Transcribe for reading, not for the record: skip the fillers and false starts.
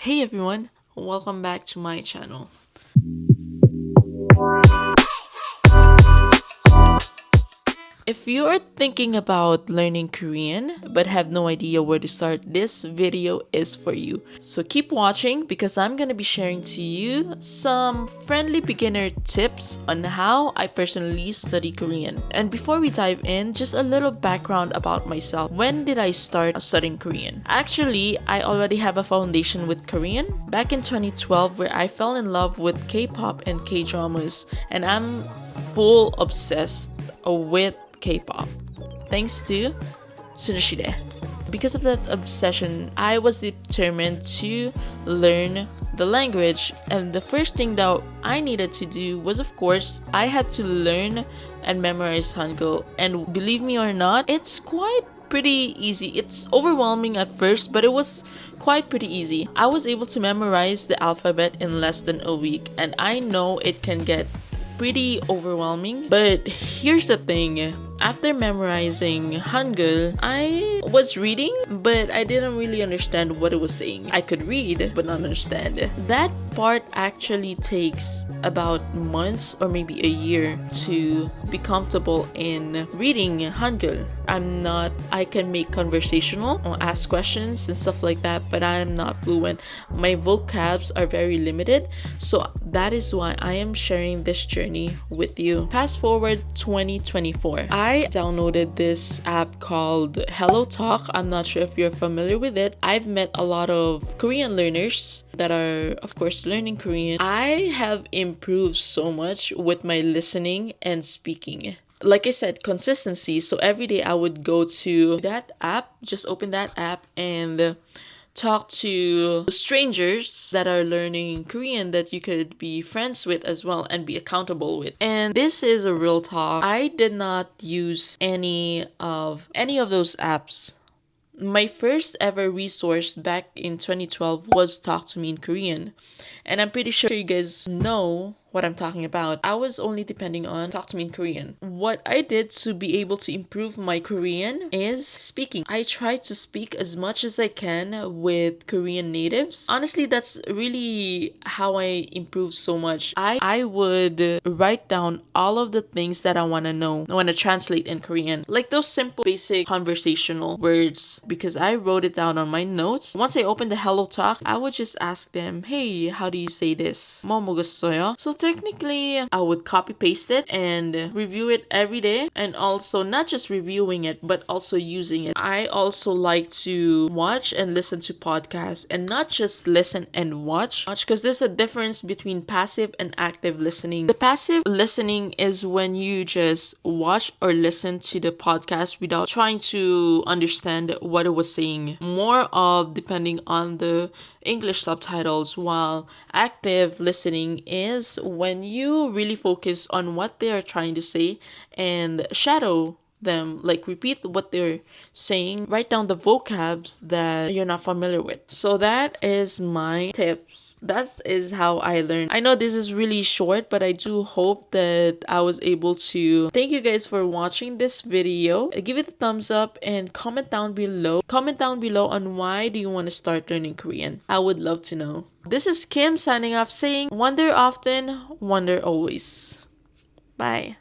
Hey everyone, welcome back to my channel. If you are thinking about learning Korean but have no idea where to start, this video is for you. So keep watching because I'm going to be sharing to you some friendly beginner tips on how I personally study Korean. And before we dive in, just a little background about myself. When did I start studying Korean? Actually, I already have a foundation with Korean back in 2012 where I fell in love with K-pop and K-dramas, and I'm full obsessed with K-pop thanks to Sunoshide. Because of that obsession, I was determined to learn the language, and the first thing that I needed to do was, of course, I had to learn and memorize Hangul. And believe me or not, it's quite pretty easy. It's overwhelming at first, but it was quite pretty easy. I was able to memorize the alphabet in less than a week, and I know it can get pretty overwhelming, but here's the thing. After memorizing Hangul, I was reading, but I didn't really understand what it was saying. I could read, but not understand. That part actually takes about months or maybe a year to be comfortable in reading Hangul. I can make conversational or ask questions and stuff like that, but I'm not fluent. My vocabs are very limited, so that is why I am sharing this journey with you. Fast forward 2024. I downloaded this app called Hello Talk. I'm not sure if you're familiar with it. I've met a lot of Korean learners that are, of course, learning Korean. I have improved so much with my listening and speaking. Like I said, consistency. So every day I would go to that app, just open that app and talk to strangers that are learning Korean that you could be friends with as well and be accountable with. And this is a real talk. I did not use any of those apps. My first ever resource back in 2012 was Talk to Me in Korean. And I'm pretty sure you guys know what I'm talking about. I was only depending on Talk to Me in Korean. What I did to be able to improve my Korean is speaking. I try to speak as much as I can with Korean natives. Honestly, that's really how I improved so much. I would write down all of the things that I want to know. I want to translate in Korean. Like those simple basic conversational words, because I wrote it down on my notes. Once I opened the Hello Talk, I would just ask them, hey, how do you say this? 뭐 먹었어요? So technically, I would copy paste it and review it every day, and also not just reviewing it but also using it. I also like to watch and listen to podcasts, and not just listen and watch, because there's a difference between passive and active listening. The passive listening is when you just watch or listen to the podcast without trying to understand what it was saying, more of depending on the English subtitles, while active listening is when you really focus on what they are trying to say and shadow them, like repeat what they're saying, write down the vocabs that you're not familiar with. So that is my tips. That is how I learned. I know this is really short, but I do hope that I was able to thank you guys for watching this video. Give it a thumbs up and comment down below on why do you want to start learning Korean. I would love to know. This is Kim signing off saying, wonder often, wonder always. Bye.